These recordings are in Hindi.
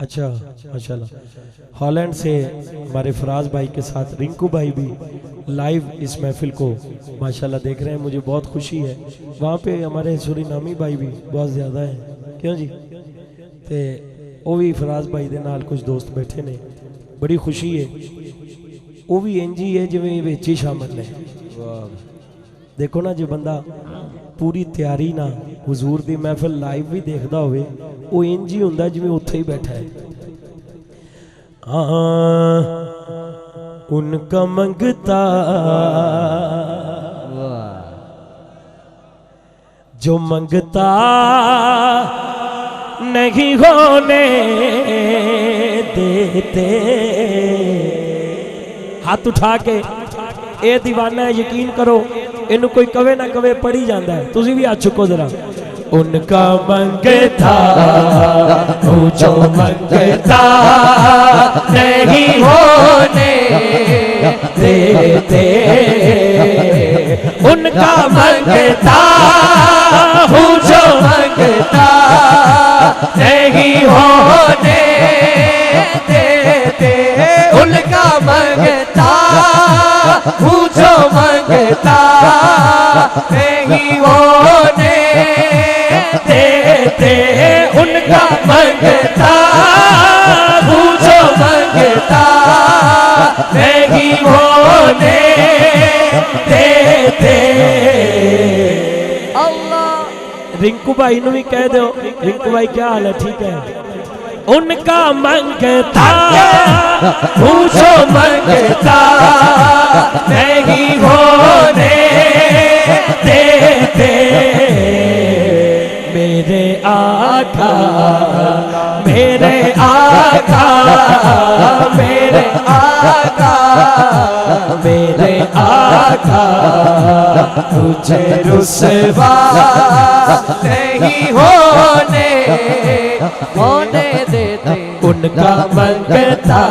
अच्छा माशाल्लाह। हॉलैंड से हमारे फराज भाई के साथ रिंकू भाई भी लाइव इस महफिल को माशाल्लाह देख रहे हैं, मुझे बहुत खुशी है। वहाँ पे हमारे सुरीनामी भाई भी बहुत ज़्यादा हैं, क्यों जी? ते वो भी फराज भाई दे नाल कुछ दोस्त बैठे ने, बड़ी खुशी है। वो भी इंज ही है जिवें विच ही शामिल ने। देखो ना, जो बंदा पूरी तैयारी ना हुजूर दी महफिल लाइव भी देखदा होवे, वो इंज ही हुंदा जिवें उत्थे ही बैठा है। उनका मंगता जो मंगता नहीं होने देते। हाथ उठा के ए दीवाना है, यकीन करो इनू कोई कवे ना कवे पढ़ी जाता है। तुसी भी हाथ चुको जरा। उनका मंगता जो मंगता नहीं होने देते। उनका मंगता हूँ जो मंगता नहीं होने देते। उनका मंगता हूँ जो मंगता नहीं होने देते। उनका मंगता हूँ जो मंगता नहीं होने देते। अल्लाह। रिंकू भाई नू भी कह दो, रिंकू भाई क्या हाल है? ठीक है। उनका मंगता हूँ जो मंगता नहीं होने देते। मेरे आका मेरे आका मेरे आका मेरे आका तुझे रुसवा नहीं होने देते। उनका मंगता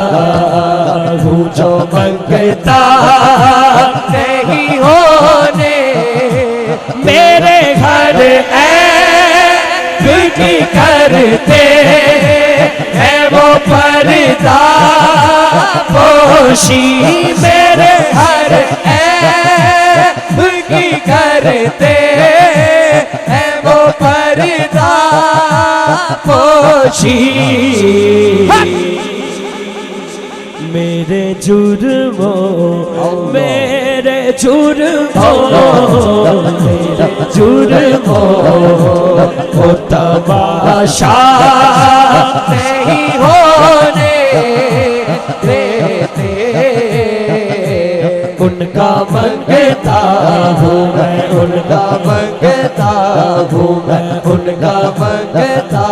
हूँ जो मंगता नहीं होने। मेरे घर ऐ करते है वो पर्दा पोशी। मेरे घर ऐ करते है वो पर्दा पोशी। मेरे जुर्मों मेरे जुर्मों मेरे जुर्मों को तमाशा नहीं होने देते। उनका मंगता हूँ मैं, उनका मंगता हूँ मैं, उनका मंगता